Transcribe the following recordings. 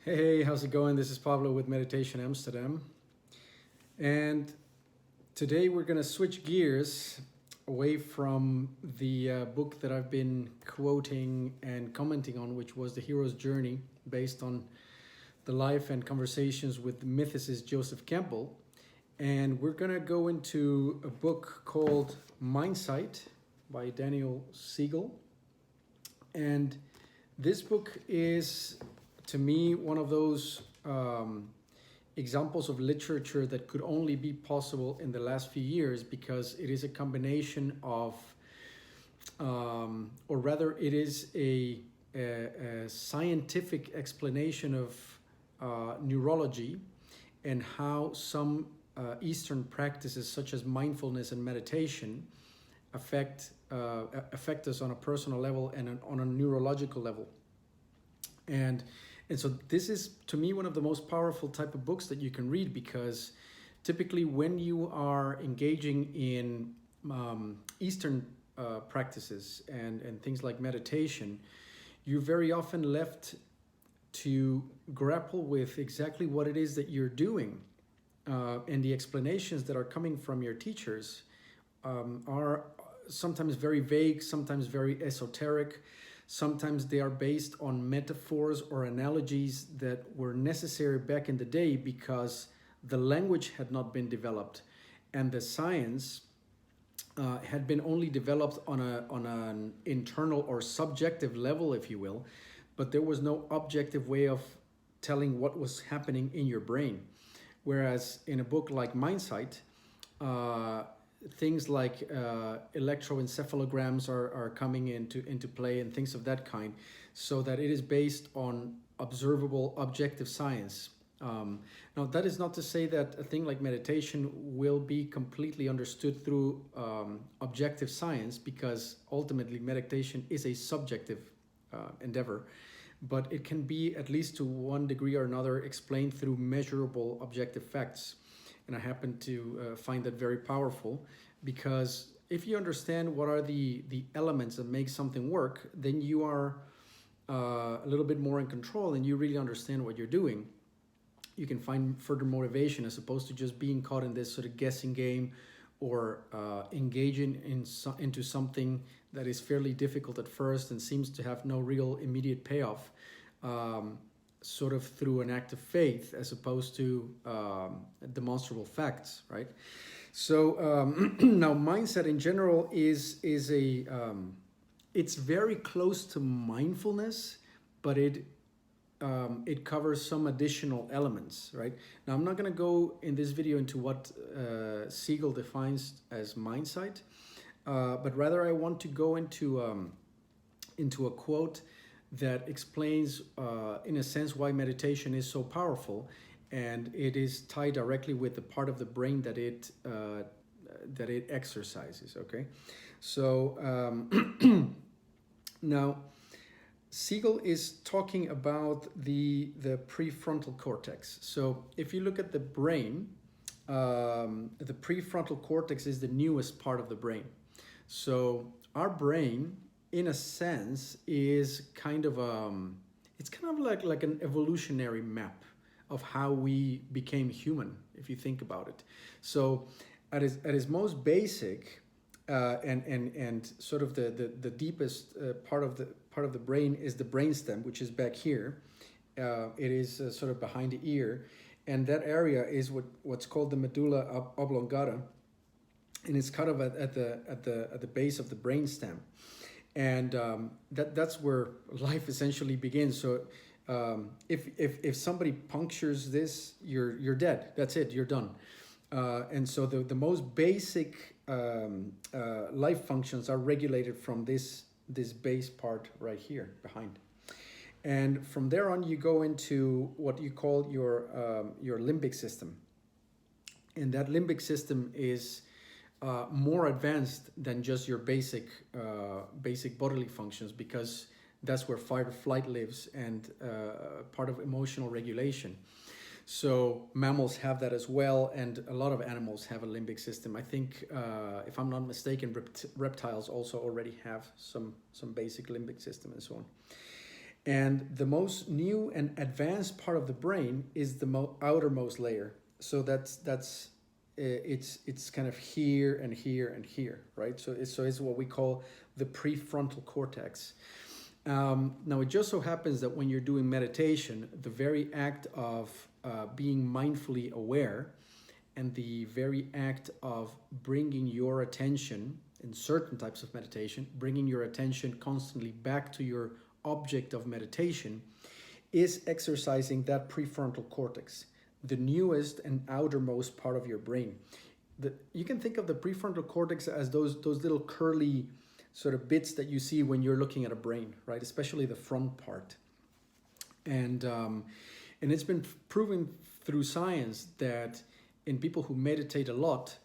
Hey, how's it going? This is Pablo with Meditaiton Amsterdam. And today we're going to switch gears away from the book that I've been quoting and commenting on, which was The Hero's Journey, based on the life and conversations with the mythicist Joseph Campbell. And we're going to go into a book called Mindsight by Daniel Siegel. And this book is, to me, one of those examples of literature that could only be possible in the last few years, because it is a combination of, or rather, it is a scientific explanation of neurology and how some Eastern practices such as mindfulness and meditation affect us on a personal level and on a neurological level. And so this is, to me, one of the most powerful type of books that you can read, because typically when you are engaging in Eastern practices and things like meditation, you're very often left to grapple with exactly what it is that you're doing. And the explanations that are coming from your teachers are sometimes very vague, sometimes very esoteric. Sometimes they are based on metaphors or analogies that were necessary back in the day because the language had not been developed and the science had been only developed on an internal or subjective level, if you will, but there was no objective way of telling what was happening in your brain. Whereas in a book like Mindsight, things like electroencephalograms are coming into play and things of that kind, so that it is based on observable objective science. Now, that is not to say that a thing like meditation will be completely understood through objective science, because ultimately meditation is a subjective endeavor, but it can be, at least to one degree or another, explained through measurable objective facts. And I happen to find that very powerful, because if you understand what are the elements that make something work, then you are a little bit more in control and you really understand what you're doing. You can find further motivation as opposed to just being caught in this sort of guessing game, or engaging into something that is fairly difficult at first and seems to have no real immediate payoff, sort of through an act of faith as opposed to demonstrable facts, right? So now mindset in general is a it's very close to mindfulness, but it covers some additional elements, right? Now, I'm not going to go in this video into what Siegel defines as mindsight, but rather I want to go into a quote that explains, in a sense, why meditation is so powerful, and it is tied directly with the part of the brain that it exercises. Okay, so now Siegel is talking about the prefrontal cortex. So if you look at the brain, the prefrontal cortex is the newest part of the brain. So our brain, in a sense, is kind of it's kind of like an evolutionary map of how we became human, if you think about it. So at its most basic and sort of the deepest part of the brain is the brainstem, which is back here. It is sort of behind the ear, and that area is what's called the medulla oblongata, and it's kind of at the base of the brainstem. And that's where life essentially begins. So if somebody punctures this, you're dead. That's it. You're done. And so the most basic life functions are regulated from this base part right here behind. And from there on, you go into what you call your limbic system. And that limbic system is more advanced than just your basic bodily functions, because that's where fight or flight lives, and part of emotional regulation. So mammals have that as well, and a lot of animals have a limbic system. I think, if I'm not mistaken, reptiles also already have some basic limbic system and so on. And the most new and advanced part of the brain is the outermost layer. So it's kind of here and here and here, right? So it's what we call the prefrontal cortex. Now, it just so happens that when you're doing meditation, the very act of being mindfully aware and the very act of bringing your attention in certain types of meditation, bringing your attention constantly back to your object of meditation, is exercising that prefrontal cortex, the newest and outermost part of your brain. You can think of the prefrontal cortex as those little curly sort of bits that you see when you're looking at a brain, right? Especially the front part. And it's been proven through science that in people who meditate a lot,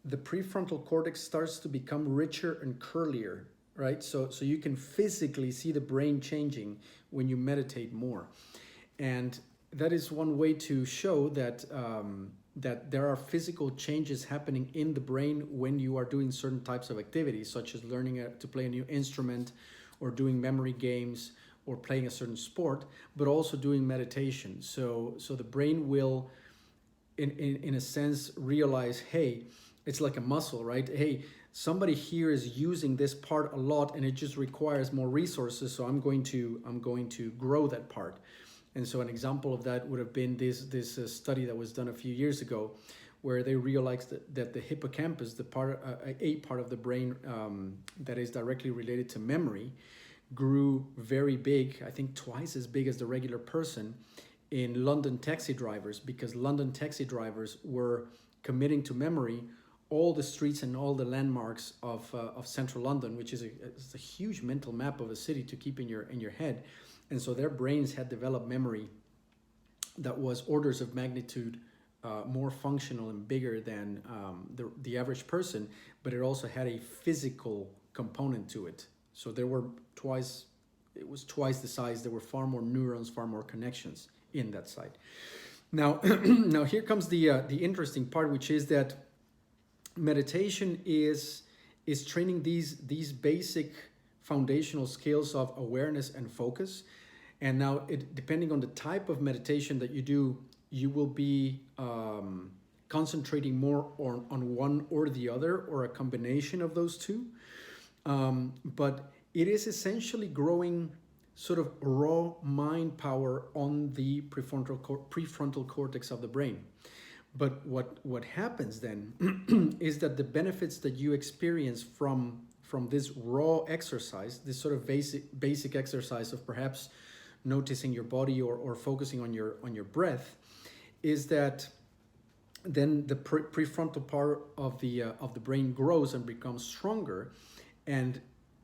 the prefrontal cortex starts to become richer and curlier, right? So you can physically see the brain changing when you meditate more. And that is one way to show that that there are physical changes happening in the brain when you are doing certain types of activities, such as learning to play a new instrument, or doing memory games, or playing a certain sport, but also doing meditation. So the brain will, in a sense, realize, hey, it's like a muscle, right? Hey, somebody here is using this part a lot, and it just requires more resources. So I'm going to grow that part. And so an example of that would have been this study that was done a few years ago, where they realized that the hippocampus, a part of the brain that is directly related to memory, grew very big, I think twice as big as the regular person, in London taxi drivers, because London taxi drivers were committing to memory all the streets and all the landmarks of central London, which is a huge mental map of a city to keep in your head. And so their brains had developed memory that was orders of magnitude more functional and bigger than the average person, but it also had a physical component to it. So it was twice the size. There were far more neurons, far more connections in that site. Now, now here comes the interesting part, which is that meditation is training these basic foundational skills of awareness and focus. And now, depending on the type of meditation that you do, you will be concentrating more on one or the other, or a combination of those two. But it is essentially growing sort of raw mind power on the prefrontal cortex of the brain. But what happens then is that the benefits that you experience from this raw exercise, this sort of basic exercise of perhaps noticing your body or focusing on your breath, is that then the prefrontal part of the brain grows and becomes stronger. And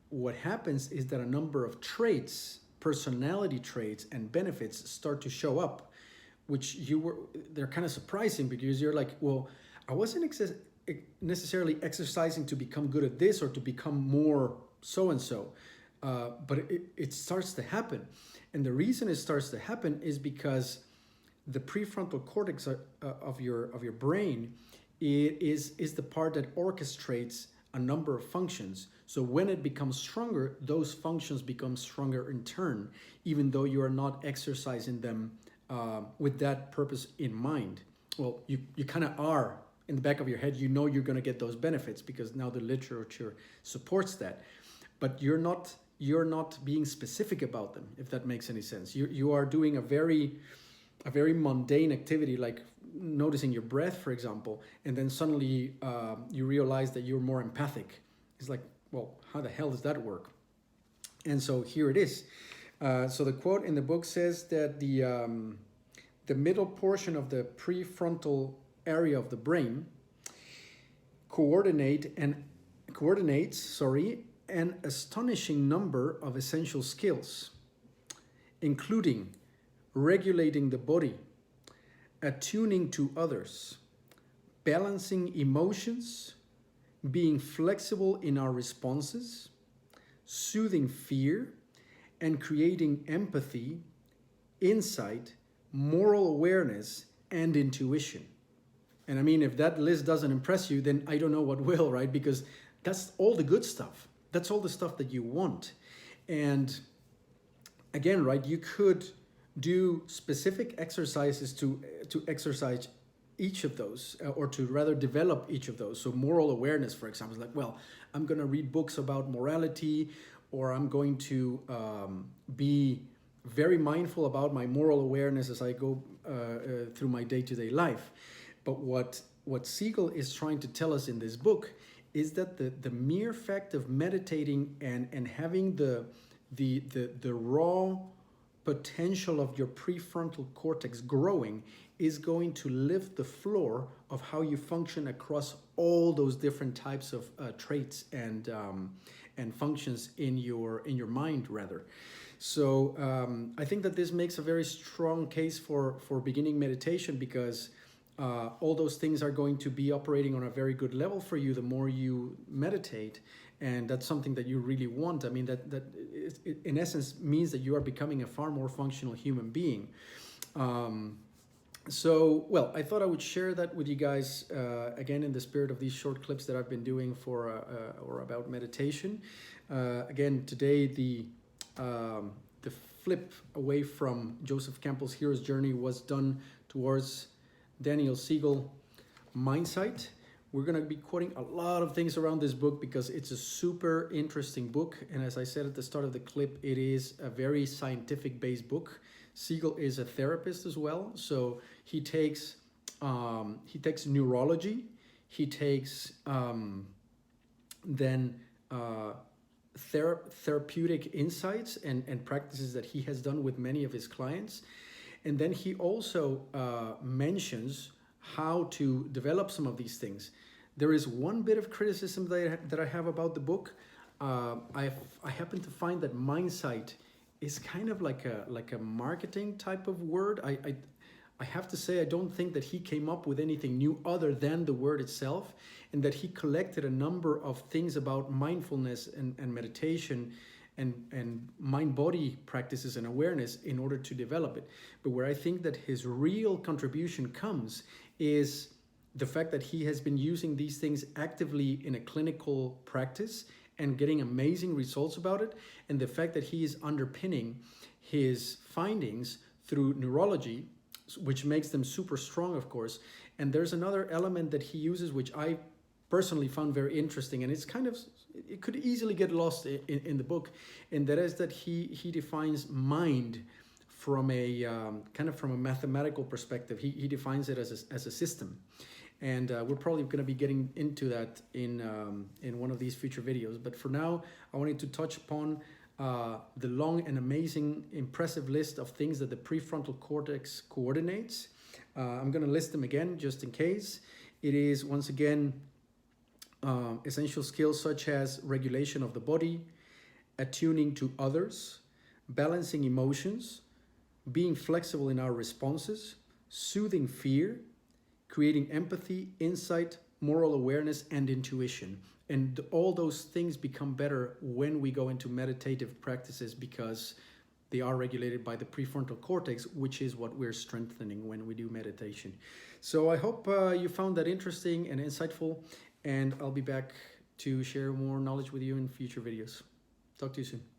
what happens is that a number of traits, personality traits and benefits start to show up, which they're kind of surprising, because you're like, well, I wasn't necessarily exercising to become good at this or to become more so-and-so, but it starts to happen. And the reason it starts to happen is because the prefrontal cortex of your brain is the part that orchestrates a number of functions. So when it becomes stronger, those functions become stronger in turn, even though you are not exercising them with that purpose in mind. Well, you kind of are in the back of your head. You know you're going to get those benefits because now the literature supports that, but you're not being specific about them, if that makes any sense. You are doing a very mundane activity, like noticing your breath, for example, and then suddenly you realize that you're more empathic. It's like, well, how the hell does that work? And so here it is. So the quote in the book says that the middle portion of the prefrontal area of the brain coordinates an astonishing number of essential skills, including regulating the body, attuning to others, balancing emotions, being flexible in our responses, soothing fear, and creating empathy, insight, moral awareness, and intuition. And I mean, if that list doesn't impress you, then I don't know what will, right? Because that's all the good stuff. That's all the stuff that you want. And again, right, you could do specific exercises to exercise each of those, or to rather develop each of those. So moral awareness, for example, is like, well, I'm going to read books about morality, or I'm going to be very mindful about my moral awareness as I go through my day-to-day life. But what Siegel is trying to tell us in this book is that the mere fact of meditating and having the raw potential of your prefrontal cortex growing is going to lift the floor of how you function across all those different types of traits and functions in your mind, rather. So I think that this makes a very strong case for beginning meditation, because all those things are going to be operating on a very good level for you the more you meditate, and that's something that you really want. I mean, that it in essence means that you are becoming a far more functional human being. So, well, I thought I would share that with you guys, again, in the spirit of these short clips that I've been doing for or about meditation. Again, today the flip away from Joseph Campbell's Hero's Journey was done towards Daniel Siegel, Mindsight. We're going to be quoting a lot of things around this book because it's a super interesting book. And as I said at the start of the clip, it is a very scientific-based book. Siegel is a therapist as well. So he takes neurology, he takes therapeutic insights and practices that he has done with many of his clients. And then he also mentions how to develop some of these things. There is one bit of criticism that I have about the book. I happen to find that Mindsight is kind of like a marketing type of word. I have to say, I don't think that he came up with anything new other than the word itself, and that he collected a number of things about mindfulness and meditation and mind-body practices and awareness in order to develop it. But where I think that his real contribution comes is the fact that he has been using these things actively in a clinical practice and getting amazing results about it, and the fact that he is underpinning his findings through neurology, which makes them super strong, of course. And there's another element that he uses, which I personally found very interesting, and it's kind of, it could easily get lost in the book, and that is that he defines mind from a kind of from a mathematical perspective. He defines it as a system, and we're probably going to be getting into that in one of these future videos. But for now, I wanted to touch upon the long and amazing, impressive list of things that the prefrontal cortex coordinates. I'm going to list them again just in case. It is, once again, essential skills such as regulation of the body, attuning to others, balancing emotions, being flexible in our responses, soothing fear, creating empathy, insight, moral awareness, and intuition. And all those things become better when we go into meditative practices, because they are regulated by the prefrontal cortex, which is what we're strengthening when we do meditation. So I hope you found that interesting and insightful, and I'll be back to share more knowledge with you in future videos. Talk to you soon.